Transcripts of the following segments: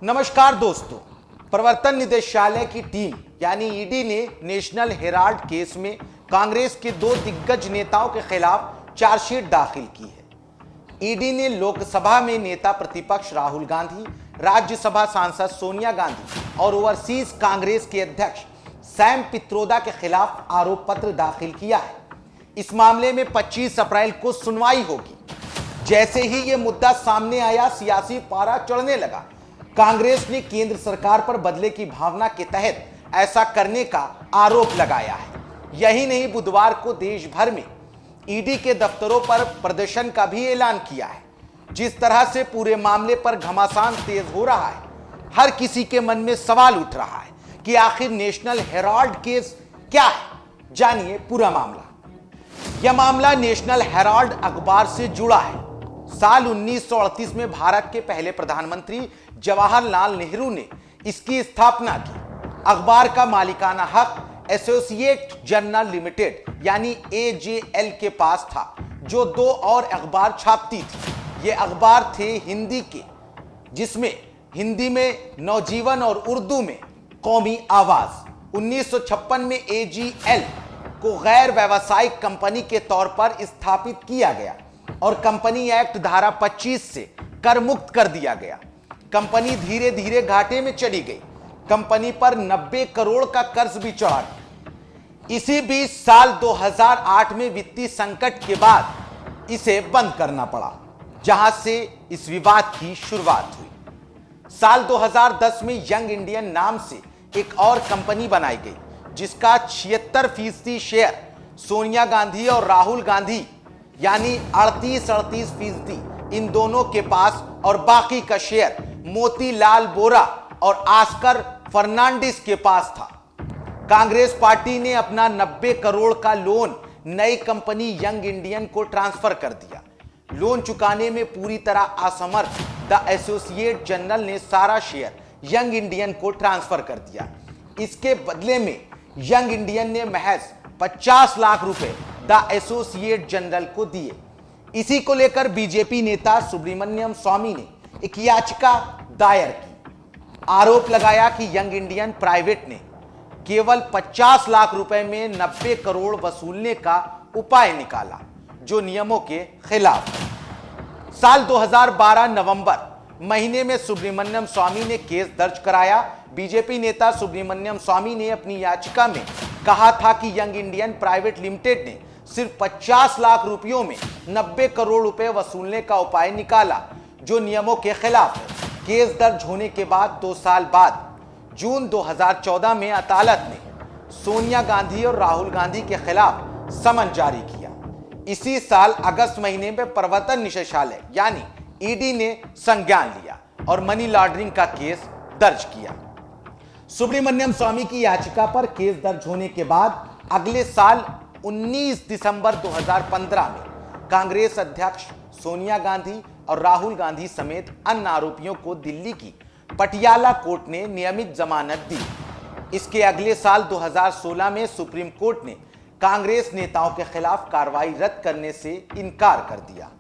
नमस्कार दोस्तों, प्रवर्तन निदेशालय की टीम यानी ईडी ने नेशनल हेराल्ड केस में कांग्रेस के दो दिग्गज नेताओं के खिलाफ चार्जशीट दाखिल की है। ईडी ने लोकसभा में नेता प्रतिपक्ष राहुल गांधी, राज्यसभा सांसद सोनिया गांधी और ओवरसीज कांग्रेस के अध्यक्ष सैम पित्रोदा के खिलाफ आरोप पत्र दाखिल किया है। इस मामले में 25 अप्रैल को सुनवाई होगी। जैसे ही यह मुद्दा सामने आया, सियासी पारा चढ़ने लगा। कांग्रेस ने केंद्र सरकार पर बदले की भावना के तहत ऐसा करने का आरोप लगाया है। यही नहीं, बुधवार को देश भर में ईडी के दफ्तरों पर प्रदर्शन का भी ऐलान किया है। जिस तरह से पूरे मामले पर घमासान तेज हो रहा है, हर किसी के मन में सवाल उठ रहा है कि आखिर नेशनल हेराल्ड केस क्या है। जानिए पूरा मामला। यह मामला नेशनल हेराल्ड अखबार से जुड़ा है। साल 1938 में भारत के पहले प्रधानमंत्री जवाहरलाल नेहरू ने इसकी स्थापना की। अखबार का मालिकाना हक एसोसिएट जर्नल लिमिटेड यानी एजेएल के पास था, जो दो और अखबार छापती थी। ये अखबार थे हिंदी के, जिसमें हिंदी में नवजीवन और उर्दू में कौमी आवाज। 1956 में एजेएल को गैर व्यावसायिक कंपनी के तौर पर स्थापित किया गया और कंपनी एक्ट धारा 25 से कर मुक्त कर दिया गया। कंपनी धीरे धीरे घाटे में चली गई। कंपनी पर 90 करोड़ का कर्ज भी चढ़ा। इसी बीच साल 2008 में वित्तीय संकट के बाद इसे बंद करना पड़ा, जहां से इस विवाद की शुरुआत हुई। साल 2010 में यंग इंडियन नाम से एक और कंपनी बनाई गई, जिसका 76% शेयर सोनिया गांधी और राहुल गांधी यानी 38% इन दोनों के पास और बाकी का शेयर मोतीलाल बोरा और आस्कर फर्नांडिस के पास था। कांग्रेस पार्टी ने अपना 90 करोड़ का लोन नई कंपनी यंग इंडियन को ट्रांसफर कर दिया। लोन चुकाने में पूरी तरह असमर्थ द एसोसिएट जर्नल ने सारा शेयर यंग इंडियन को ट्रांसफर कर दिया। इसके बदले में यंग इंडियन ने महज 50 लाख रुपए द एसोसिएट जर्नल को दिए। इसी को लेकर बीजेपी नेता सुब्रमण्यम स्वामी ने एक याचिका दायर की। आरोप लगाया कि यंग इंडियन प्राइवेट ने केवल 50 लाख रुपए में 90 करोड़ वसूलने का उपाय निकाला, जो नियमों के खिलाफ है। साल 2012 नवंबर महीने में सुब्रमण्यम स्वामी ने केस दर्ज कराया। बीजेपी नेता सुब्रमण्यम स्वामी ने अपनी याचिका में कहा था कि यंग इंडियन प्राइवेट लिमिटेड ने सिर्फ 50 लाख रुपयों में 90 करोड़ रुपए वसूलने का उपाय निकाला, जो नियमों के खिलाफ है। केस दर्ज होने के बाद 2 साल बाद जून 2014 में अदालत ने सोनिया गांधी और राहुल गांधी के खिलाफ समन जारी किया। इसी साल अगस्त महीने में प्रवर्तन निदेशालय यानी ईडी ने संज्ञान लिया और मनी लॉन्ड्रिंग का केस दर्ज किया। सुब्रमण्यम स्वामी की याचिका पर केस दर्ज होने के बाद अगले साल 19 दिसंबर 2015 में कांग्रेस अध्यक्ष सोनिया गांधी और राहुल गांधी समेत अन्य आरोपियों को दिल्ली की पटियाला कोर्ट ने नियमित जमानत दी। इसके अगले साल 2016 में सुप्रीम कोर्ट ने कांग्रेस नेताओं के खिलाफ कार्रवाई रद्द करने से इनकार कर दिया।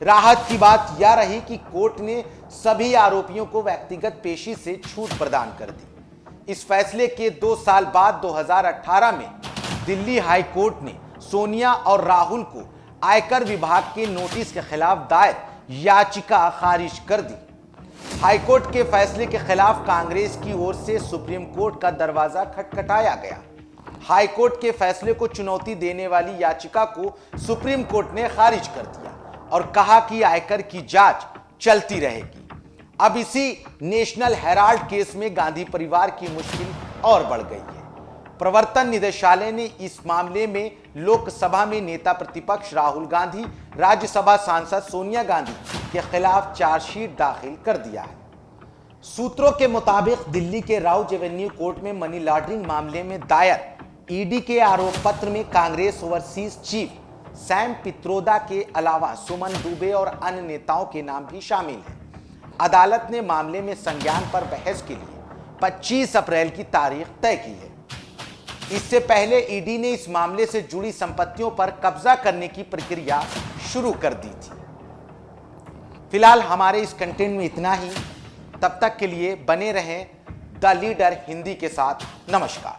राहत की बात यह रही कि कोर्ट ने सभी आरोपियों को व्यक्तिगत पेशी से छूट प्रदान कर दी। इस फैसले के 2 साल बाद 2018 में दिल्ली हाई कोर्ट ने सोनिया और राहुल को आयकर विभाग के नोटिस के खिलाफ दायर याचिका खारिज कर दी। हाईकोर्ट के फैसले के खिलाफ कांग्रेस की ओर से सुप्रीम कोर्ट का दरवाजा खटखटाया गया। हाईकोर्ट के फैसले को चुनौती देने वाली याचिका को सुप्रीम कोर्ट ने खारिज कर दिया और कहा कि आयकर की जांच चलती रहेगी। अब इसी नेशनल हेराल्ड केस में गांधी परिवार की मुश्किल और बढ़ गई है। प्रवर्तन निदेशालय ने इस मामले में लोकसभा में नेता प्रतिपक्ष राहुल गांधी, राज्यसभा सांसद सोनिया गांधी के खिलाफ चार्जशीट दाखिल कर दिया है। सूत्रों के मुताबिक दिल्ली के राउज एवेन्यू कोर्ट में मनी लॉन्ड्रिंग मामले में दायर ईडी के आरोप पत्र में Congress overseas chief Sam Pitroda के अलावा सुमन दुबे और अन्य नेताओं के नाम भी शामिल हैं। अदालत ने मामले में संज्ञान पर बहस के लिए 25 अप्रैल की तारीख तय की है। इससे पहले ईडी ने इस मामले से जुड़ी संपत्तियों पर कब्जा करने की प्रक्रिया शुरू कर दी थी। फिलहाल हमारे इस कंटेंट में इतना ही। तब तक के लिए बने रहें द लीडर हिंदी के साथ। नमस्कार।